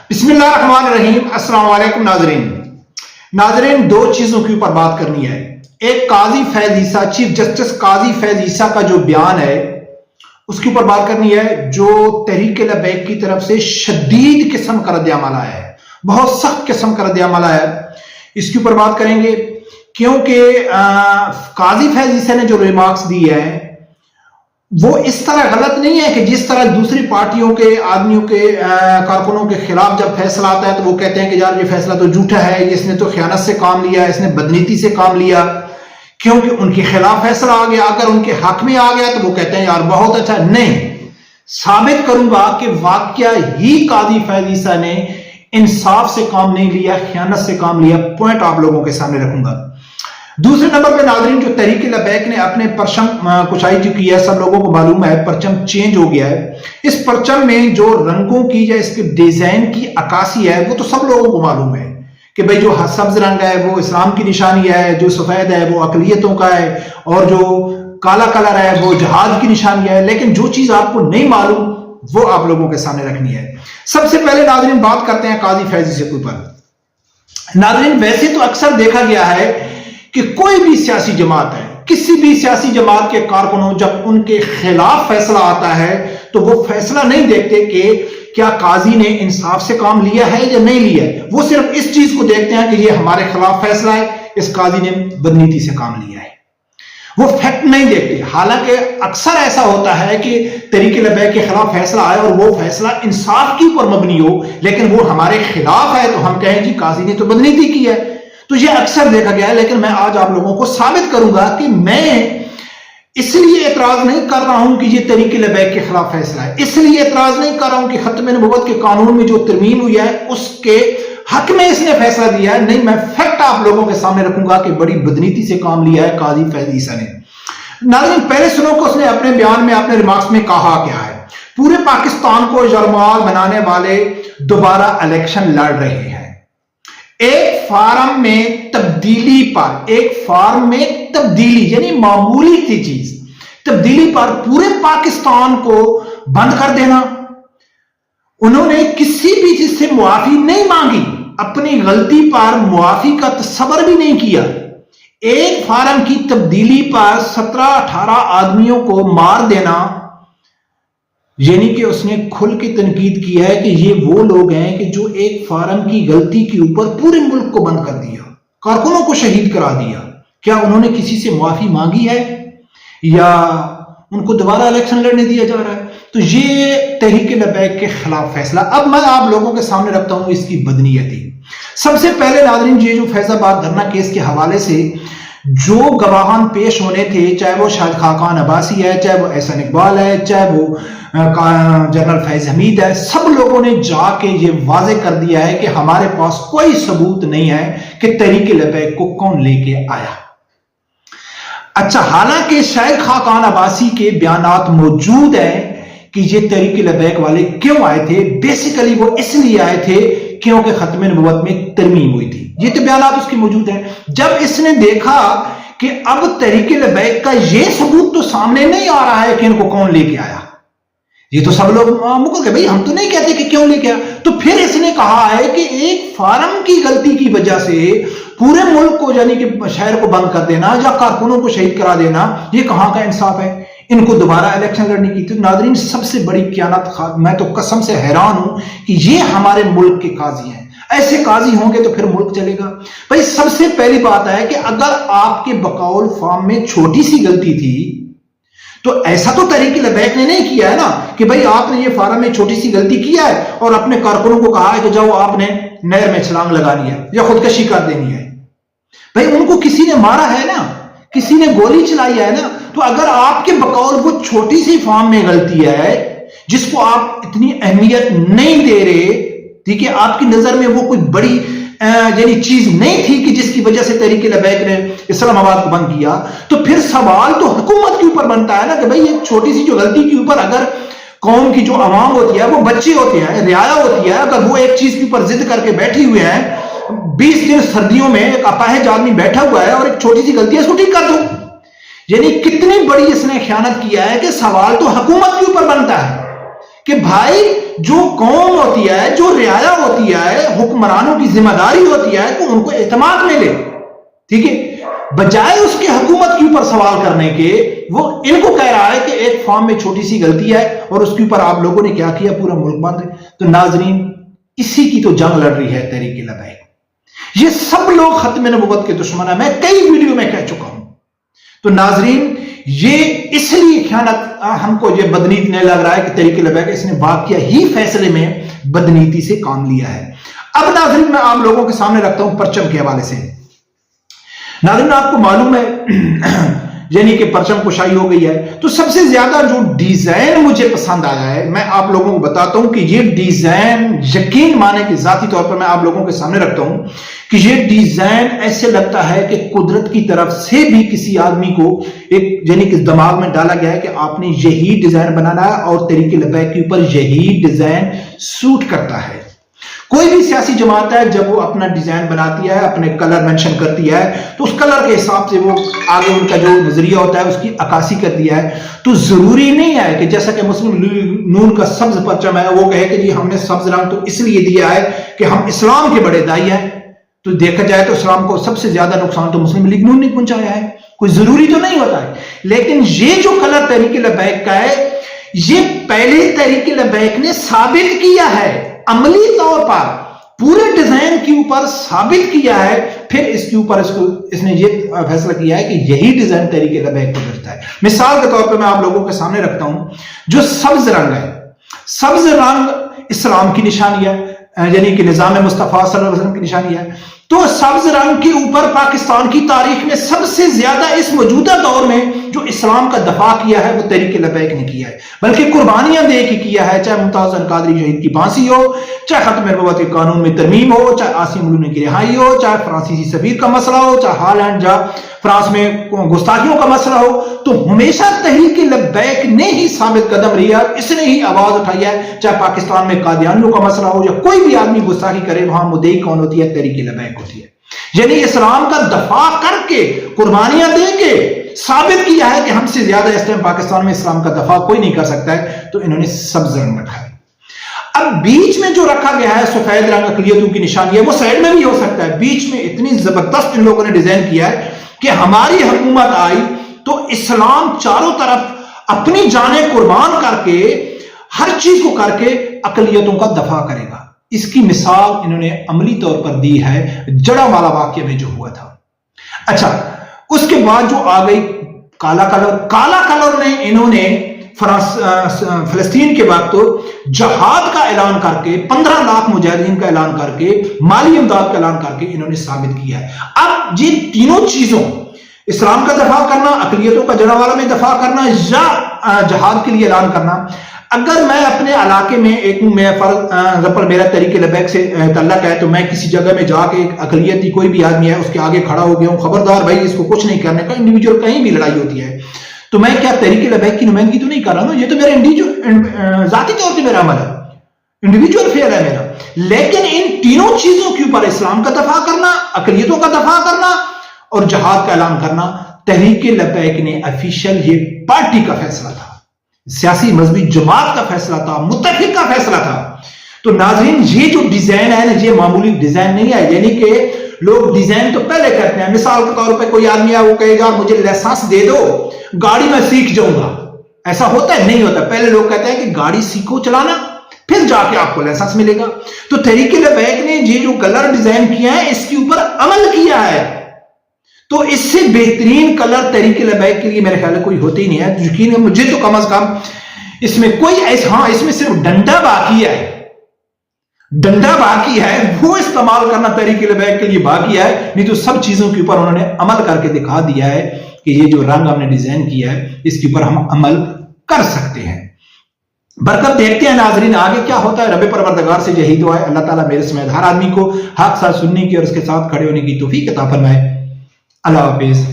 बिस्मिल्लाहिर्रहमानिर्रहीम। अस्सलाम वालेकुम नाजरीन, दो चीजों के ऊपर बात करनी है। एक काजी फैज ईसा, चीफ जस्टिस काजी फैज ईसा का जो बयान है उसके ऊपर बात करनी है, जो तहरीक लबैक की तरफ से शदीद किस्म का रद्द-ए-अमल आया है, बहुत सख्त किस्म का रद्द-ए-अमल आया है। इसके ऊपर बात करेंगे क्योंकि काजी फैज ईसा ने जो रिमार्क्स दी है वो इस तरह गलत नहीं है कि जिस तरह दूसरी पार्टियों के आदमियों के कारकुनों के खिलाफ जब फैसला आता है तो वो कहते हैं कि यार ये फैसला तो झूठा है, इसने तो खयानत से काम लिया, इसने बदनीति से काम लिया, क्योंकि उनके खिलाफ फैसला आ गया। अगर उनके हक में आ गया तो वो कहते हैं यार बहुत अच्छा। नहीं, साबित करूंगा कि वाकया ही काजी फैज ईसा ने इंसाफ से काम नहीं लिया, खयानत से काम लिया। पॉइंट आप लोगों के सामने रखूंगा। दूसरे नंबर पे नाज़रीन, जो तहरीक लबैक ने अपने परचम कुशाई चुकी है, सब लोगों को मालूम है परचम चेंज हो गया है। इस परचम में जो रंगों की या इसके डिजाइन की अक्कासी है वो तो सब लोगों को मालूम है कि भाई जो सब्ज रंग है वो इस्लाम की निशानी है, जो सफेद है वो अकलियतों का है, और जो काला कलर है वो जहाज की निशानी है। लेकिन जो चीज आपको नहीं मालूम वो आप लोगों के सामने रखनी है। सबसे पहले नाज़रीन बात करते हैं काजी फैज ईसा के ऊपर। नाज़रीन, वैसे तो अक्सर देखा गया है कि कोई भी सियासी जमात है, किसी भी सियासी जमात के कारकुनों जब उनके खिलाफ फैसला आता है तो वो फैसला नहीं देखते कि क्या काजी ने इंसाफ से काम लिया है या नहीं लिया है। वो सिर्फ इस चीज को देखते हैं कि ये हमारे खिलाफ फैसला है, इस काजी ने बदनीति से काम लिया है। वो फैक्ट नहीं देखते। हालांकि अक्सर ऐसा होता है कि तहरीक लबैक के खिलाफ फैसला आए और वो फैसला इंसाफ के ऊपर मबनी हो, लेकिन वो हमारे खिलाफ है तो हम कहें जी काजी ने तो बदनीति की है। तो ये अक्सर देखा गया है। लेकिन मैं आज आप लोगों को साबित करूंगा कि मैं इसलिए एतराज नहीं कर रहा हूं कि ये तहरीक लबैक के खिलाफ फैसला है, इसलिए एतराज नहीं कर रहा हूं कि खत्म नबुव्वत के कानून में जो तरमीम हुई है उसके हक में इसने फैसला दिया है। नहीं, मैं फैक्ट आप लोगों के सामने रखूंगा कि बड़ी बदनीति से काम लिया है काजी फैज ईसा ने। नाज़रीन, पहले सुनो कि उसने अपने बयान में, अपने रिमार्क्स में कहा क्या है। पूरे पाकिस्तान को यरमाल बनाने वाले दोबारा इलेक्शन लड़ रहे हैं। एक फार्म में तब्दीली पर, एक फार्म में तब्दीली यानी मामूली सी चीज, तब्दीली पर पूरे पाकिस्तान को बंद कर देना। उन्होंने किसी भी चीज से मुआफी नहीं मांगी, अपनी गलती पर मुआफी का तसव्वुर भी नहीं किया। एक फार्म की तब्दीली पर 17-18 आदमियों को मार देना, यानी कि उसने खुल के तनकीद किया है कि ये वो लोग हैं कि जो एक फार्म की गलती के ऊपर पूरे मुल्क को बंद कर दिया, कारकुनों को शहीद करा दिया। क्या उन्होंने किसी से माफी मांगी है या उनको दोबारा इलेक्शन लड़ने दिया जा रहा है? तो ये तहरीक लबैक के खिलाफ फैसला अब मैं आप लोगों के सामने रखता हूं इसकी बदनीयती। सबसे पहले नाज़रीन, ये जो फैजाबाद धरना केस के हवाले से जो गवाहान पेश होने थे, चाहे वो शाहिद खाकान अब्बासी है, चाहे वो एहसन इकबाल है, चाहे वो जनरल फैज हमीद है, सब लोगों ने जाके ये वाजे कर दिया है कि हमारे पास कोई सबूत नहीं है कि तहरीक लबैक को कौन लेके आया। अच्छा, हालांकि शाहिद खाकान अब्बासी के बयानात मौजूद हैं कि ये तहरीक लबैक वाले क्यों आए थे। बेसिकली वो इसलिए आए थे क्योंकि खत्म नबुव्वत में तरमीम हुई थी। ये तो बयानात उसके मौजूद हैं। जब इसने देखा कि अब तहरीक लबैक का ये सबूत तो सामने नहीं आ रहा है कि इनको कौन लेके आया, ये तो सब लोग मुकर गए, भाई हम तो नहीं कहते कि क्यों लेके आया। तो फिर इसने कहा है कि एक फार्म की गलती की वजह से पूरे मुल्क को यानी कि शहर को बंद कर देना या कारकुनों को शहीद करा देना, ये कहां का इंसाफ है? इनको दोबारा इलेक्शन लड़ने की। तो नाज़रीन, सबसे बड़ी कियानत, मैं तो कसम से हैरान हूं कि ये हमारे मुल्क के काजी हैं। ऐसे काजी होंगे तो फिर मुल्क चलेगा? भाई सबसे पहली बात है कि अगर आपके बकौल फार्म में छोटी सी गलती थी तो ऐसा तो तहरीक लबैक ने नहीं किया है ना कि भाई आपने ये फार्म में छोटी सी गलती किया है और अपने कारकुनों को कहा है कि जाओ आपने नहर में छलांग लगानी है या खुदकशी कर देनी है। भाई उनको किसी ने मारा है ना, किसी ने गोली चलाई है ना। तो अगर आपके बकौल वो छोटी सी फार्म में गलती है जिसको आप इतनी अहमियत नहीं दे रहे, ठीक है, आपकी नजर में वो कोई बड़ी यानी चीज नहीं थी कि जिसकी वजह से तहरीक लबैक ने इस्लामाबाद को बंद किया, तो फिर सवाल तो हुकूमत के ऊपर बनता है ना कि भाई एक छोटी सी जो गलती के ऊपर अगर कौम की जो आवाम होती है, वो बच्चे होते हैं, रियाया होती है, अगर वो एक चीज के ऊपर जिद करके बैठी हुए हैं, 20 दिन सर्दियों में एक अपाहिज आदमी बैठा हुआ है और एक छोटी सी गलती है इसको ठीक कर दो, यानी कितनी बड़ी इसने खयानत किया है कि सवाल तो हुकूमत के ऊपर बनता है कि भाई जो कौम होती है, जो रियाया होती ہوتی ہے, حکمرانوں کی ذمہ داری ہوتی ہے کہ ان کو اعتماد میں لے, ٹھیک ہے, بجائے اس کے حکومت کے اوپر سوال کرنے کے وہ ان کو کہہ رہا ہے کہ ایک فارم میں چھوٹی سی غلطی ہے اور اس کے اوپر آپ لوگوں نے کیا کیا, پورا ملک بند ہے. تو ناظرین اسی کی تو جنگ لڑ رہی ہے تحریک لبیک. یہ سب لوگ ختم نبوت کے دشمن ہیں, میں کئی ویڈیو میں کہہ چکا ہوں. تو ناظرین یہ اس لیے خیانت ہم کو یہ بدنیت نہیں لگ رہا ہے کہ تحریک لبیک اس نے واقعہ ہی فیصلے میں بدنیتی سے کام لیا ہے. اب ناظرین میں آپ لوگوں کے سامنے رکھتا ہوں پرچم کے حوالے سے. ناظرین آپ کو معلوم ہے یعنی کہ پرچم کشائی ہو گئی ہے, تو سب سے زیادہ جو ڈیزائن مجھے پسند آیا ہے میں آپ لوگوں کو بتاتا ہوں کہ یہ ڈیزائن یقین مانے کہ ذاتی طور پر میں آپ لوگوں کے سامنے رکھتا ہوں کہ یہ ڈیزائن ایسے لگتا ہے کہ قدرت کی طرف سے بھی کسی آدمی کو ایک یعنی کہ دماغ میں ڈالا گیا ہے کہ آپ نے یہی ڈیزائن بنانا ہے اور تحریک لبیک کے اوپر یہی ڈیزائن سوٹ کرتا ہے. کوئی بھی سیاسی جماعت ہے جب وہ اپنا ڈیزائن بناتی ہے, اپنے کلر مینشن کرتی ہے, تو اس کلر کے حساب سے وہ آگے ان کا جو نظریہ ہوتا ہے اس کی عکاسی کرتی ہے. تو ضروری نہیں ہے کہ جیسا کہ مسلم نون کا سبز پرچم ہے وہ کہے کہ جی ہم نے سبز رنگ تو اس لیے دیا ہے کہ ہم اسلام کے بڑے دائی ہیں. تو دیکھا جائے تو اسلام کو سب سے زیادہ نقصان تو مسلم لیگ نون نے پہنچایا ہے, کوئی ضروری تو نہیں ہوتا ہے. لیکن یہ جو کلر تحریک لبیک کا ہے یہ پہلے تحریک لبیک نے ثابت کیا ہے, عملی طور پر پورے ڈیزائن کے اوپر ثابت کیا ہے. پھر اس کے اوپر اس نے یہ فیصلہ کیا ہے کہ یہی ڈیزائن تحریک لبیک کو کرتا ہے. مثال کے طور پر میں آپ لوگوں کے سامنے رکھتا ہوں جو سبز رنگ ہے, سبز رنگ اسلام کی نشانی ہے, یعنی کہ نظام مصطفیٰ صلی اللہ علیہ وسلم کی نشانی ہے. تو سبز رنگ کے اوپر پاکستان کی تاریخ میں سب سے زیادہ اس موجودہ دور میں جو اسلام کا دفاع کیا ہے وہ تحریک لبیک نے کیا ہے, بلکہ قربانیاں دے کے کیا ہے. چاہے ممتاز القادری شہید کی پھانسی ہو, چاہے ختم نبوت کے قانون میں ترمیم ہو, چاہے عاصم ملونے کی رہائی ہو, چاہے فرانسیسی سفیر کا مسئلہ ہو, چاہے ہالینڈ جا فرانس میں گستاخیوں کا مسئلہ ہو, تو ہمیشہ تحریک لبیک نے ہی ثابت قدم رہی ہے, اس نے ہی آواز اٹھائی ہے. چاہے پاکستان میں قادیانیوں کا مسئلہ ہو یا کوئی بھی آدمی گستاخی کرے وہاں مدعی کون ہوتی ہے, تحریک لبیک ہوتی ہے. یعنی اسلام کا دفاع کر کے قربانیاں دے کے ثابت کیا ہے کہ ہم سے زیادہ اس ٹائم پاکستان میں اسلام کا دفاع کوئی نہیں کر سکتا ہے. تو انہوں نے سبز رنگ رکھا ہے. اب بیچ میں جو رکھا گیا ہے سفید رنگ اقلیتوں کی نشانی ہے, وہ سائڈ میں بھی ہو سکتا ہے. بیچ میں اتنی زبردست ان لوگوں نے ڈیزائن کیا ہے کہ ہماری حکومت آئی تو اسلام چاروں طرف اپنی جانیں قربان کر کے ہر چیز کو کر کے اقلیتوں کا دفاع کرے گا. اس کی مثال انہوں نے عملی طور پر دی ہے جڑا والا واقعہ میں جو ہوا تھا. اچھا, اس کے بعد جو آ گئی کالا کلر. کالا کلر نے انہوں نے فلسطین کے بعد تو جہاد کا اعلان کر کے 15 لاکھ مجاہدین کا اعلان کر کے مالی امداد کا اعلان کر کے انہوں نے ثابت کیا ہے. اب یہ تینوں چیزوں اسلام کا دفاع کرنا, اقلیتوں کا جڑا والا میں دفاع کرنا یا جہاد کے لیے اعلان کرنا, اگر میں اپنے علاقے میں ایک میرا تحریک لبیک سے تعلق ہے تو میں کسی جگہ میں جا کے ایک اقلیتی کوئی بھی آدمی ہے اس کے آگے کھڑا ہو گیا ہوں, خبردار بھائی اس کو کچھ نہیں کرنے کا. انڈیویجول کہیں بھی لڑائی ہوتی ہے تو میں کیا تحریک لبیک کی نمائندگی تو نہیں کر رہا ہوں, یہ تو میرا ذاتی طور پہ میرا عمل ہے, انڈیویجول فیئر ہے میرا. لیکن ان تینوں چیزوں کے اوپر اسلام کا دفاع کرنا, اقلیتوں کا دفاع کرنا اور جہاد کا اعلان کرنا تحریک لبیک نے افیشل یہ پارٹی کا فیصلہ تھا, سیاسی مذہبی جماعت کا فیصلہ تھا, متفق کا فیصلہ تھا. تو ناظرین یہ جو ڈیزائن ہے نا یہ معمولی ڈیزائن نہیں ہے. یعنی کہ لوگ ڈیزائن تو پہلے کرتے ہیں. مثال کے طور پہ کوئی آدمی ہے وہ کہے گا مجھے لائسنس دے دو گاڑی میں سیکھ جاؤں گا, ایسا ہوتا ہے؟ نہیں ہوتا. پہلے لوگ کہتے ہیں کہ گاڑی سیکھو چلانا پھر جا کے آپ کو لائسنس ملے گا. تو تحریک لبیک نے یہ جو کلر ڈیزائن کیا ہے اس کے اوپر عمل کیا ہے. تو اس سے بہترین کلر تحریک لبیک کے لیے میرے خیال میں کوئی ہوتے ہی نہیں ہے. یقین ہے مجھے تو کم از کم اس میں کوئی ہاں اس میں صرف ڈنڈا باقی ہے, ڈنڈا باقی ہے وہ استعمال کرنا تحریک لبیک کے لیے باقی ہے. نہیں تو سب چیزوں کے اوپر انہوں نے عمل کر کے دکھا دیا ہے کہ یہ جو رنگ ہم نے ڈیزائن کیا ہے اس کے اوپر ہم عمل کر سکتے ہیں. برکت دیکھتے ہیں ناظرین آگے کیا ہوتا ہے. رب پروردگار سے یہی دعا ہے اللہ تعالیٰ میرے سمیت ہر آدمی کو حق ساتھ سننے کی اور اس کے ساتھ کھڑے ہونے کی توفیق عطا فرمائے. اللہ حافظ.